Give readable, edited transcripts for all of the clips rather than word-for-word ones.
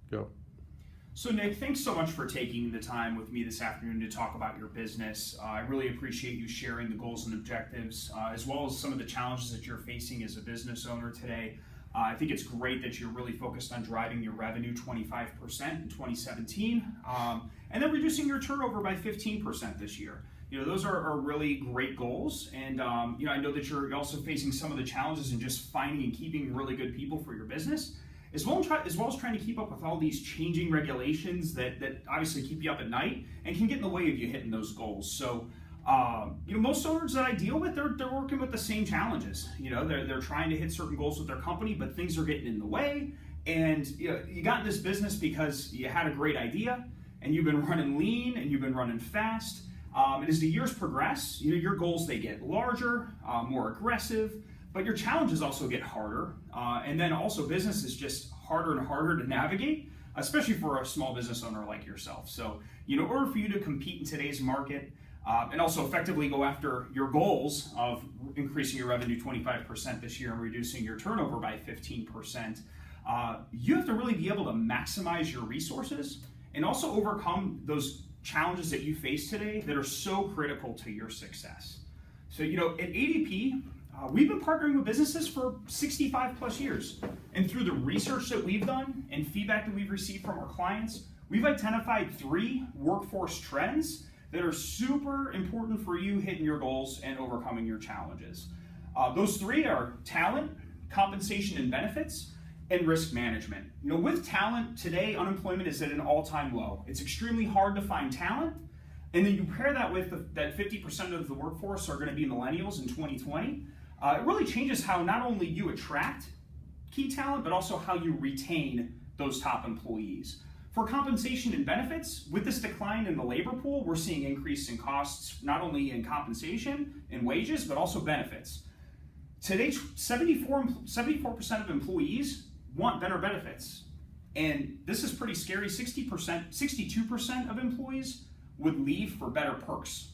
Go. So Nick, thanks so much for taking the time with me this afternoon to talk about your business. I really appreciate you sharing the goals and objectives, as well as some of the challenges that you're facing as a business owner today. I think it's great that you're really focused on driving your revenue 25% in 2017, and then reducing your turnover by 15% this year. Those are really great goals, and I know that you're also facing some of the challenges in just finding and keeping really good people for your business, as well as trying to keep up with all these changing regulations that obviously keep you up at night and can get in the way of you hitting those goals. So, most owners that I deal with, they're working with the same challenges. They're trying to hit certain goals with their company, but things are getting in the way. And you got in this business because you had a great idea, and you've been running lean, and you've been running fast. And as the years progress, your goals, they get larger, more aggressive, but your challenges also get harder. And then also business is just harder and harder to navigate, especially for a small business owner like yourself. So, in order for you to compete in today's market, and also effectively go after your goals of increasing your revenue 25% this year and reducing your turnover by 15%, you have to really be able to maximize your resources and also overcome those challenges that you face today that are so critical to your success. So, at ADP, we've been partnering with businesses for 65 plus years. And through the research that we've done and feedback that we've received from our clients, we've identified 3 workforce trends that are super important for you hitting your goals and overcoming your challenges. Those 3 are talent, compensation and benefits, and risk management. With talent today, unemployment is at an all-time low. It's extremely hard to find talent. And then you pair that with that 50% of the workforce are going to be millennials in 2020. It really changes how not only you attract key talent, but also how you retain those top employees. For compensation and benefits, with this decline in the labor pool, we're seeing increase in costs, not only in compensation and wages, but also benefits. Today, 74% of employees want better benefits. And this is pretty scary. 62% of employees would leave for better perks.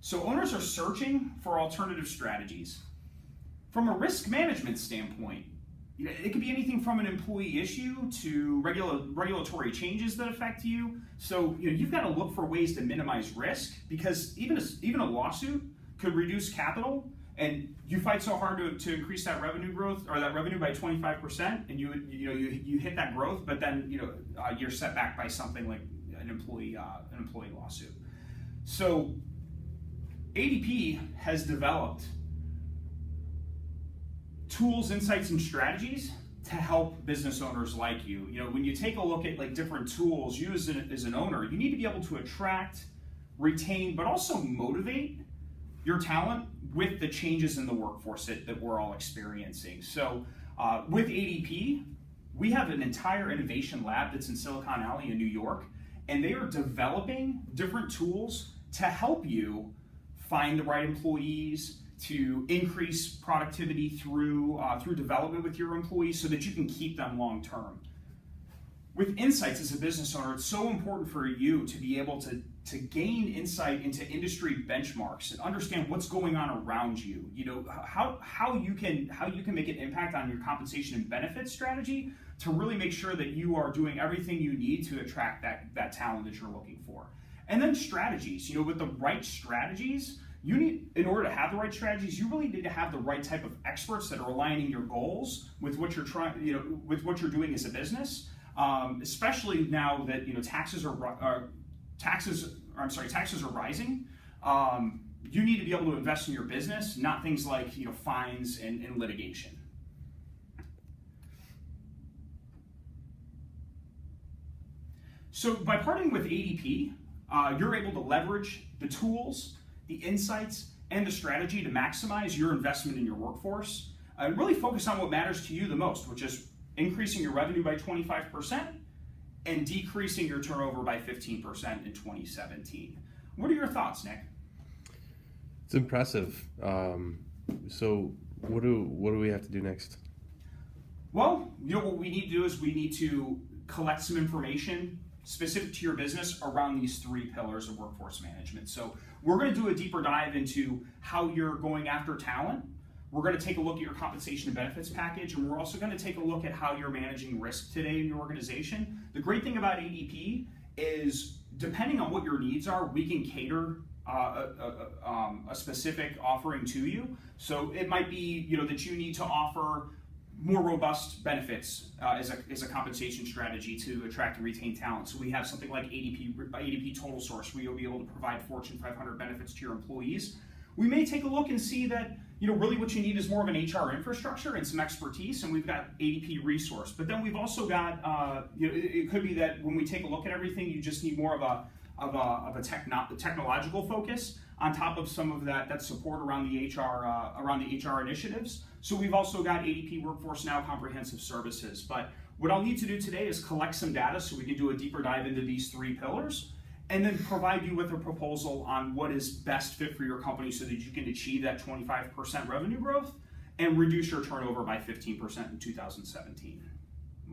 So owners are searching for alternative strategies. From a risk management standpoint, it could be anything from an employee issue to regulatory changes that affect you. So you've got to look for ways to minimize risk, because even a lawsuit could reduce capital, and you fight so hard to increase that revenue growth, or that revenue by 25%, and you hit that growth, but then you're set back by something like an employee lawsuit. So ADP has developed tools, insights, and strategies to help business owners like you. When you take a look at different tools, you as an owner, you need to be able to attract, retain, but also motivate your talent with the changes in the workforce that we're all experiencing. So with ADP, we have an entire innovation lab that's in Silicon Alley in New York, and they are developing different tools to help you find the right employees, to increase productivity through development with your employees so that you can keep them long term. With insights as a business owner, it's so important for you to be able to gain insight into industry benchmarks and understand what's going on around you. How you can make an impact on your compensation and benefits strategy to really make sure that you are doing everything you need to attract that talent that you're looking for. And then strategies. With the right strategies, in order to have the right strategies, you really need to have the right type of experts that are aligning your goals with what you're trying, with what you're doing as a business. Especially now that taxes are rising. You need to be able to invest in your business, not things like fines and litigation. So by partnering with ADP, you're able to leverage the tools, the insights, and the strategy to maximize your investment in your workforce, and really focus on what matters to you the most, which is increasing your revenue by 25% and decreasing your turnover by 15% in 2017. What are your thoughts, Nick? It's impressive. So what do we have to do next? Well, what we need to do is we need to collect some information specific to your business around these 3 pillars of workforce management. So we're going to do a deeper dive into how you're going after talent, We're going to take a look at your compensation and benefits package, and we're also going to take a look at how you're managing risk today in your organization. The great thing about ADP is, depending on what your needs are, we can cater a specific offering to you. So it might be, that you need to offer more robust benefits as a compensation strategy to attract and retain talent. So we have something like ADP Total Source, where you'll be able to provide Fortune 500 benefits to your employees. We may take a look and see that really what you need is more of an HR infrastructure and some expertise, and we've got ADP Resource. But then we've also got, it could be that when we take a look at everything, you just need more of a technological focus on top of some of that support around the HR initiatives. So we've also got ADP Workforce Now Comprehensive Services. But what I'll need to do today is collect some data so we can do a deeper dive into these 3 pillars, and then provide you with a proposal on what is best fit for your company so that you can achieve that 25% revenue growth and reduce your turnover by 15% in 2017.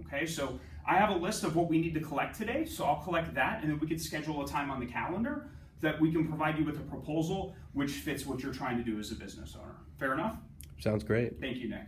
Okay, so I have a list of what we need to collect today, so I'll collect that, and then we can schedule a time on the calendar that we can provide you with a proposal which fits what you're trying to do as a business owner. Fair enough? Sounds great. Thank you, Nick.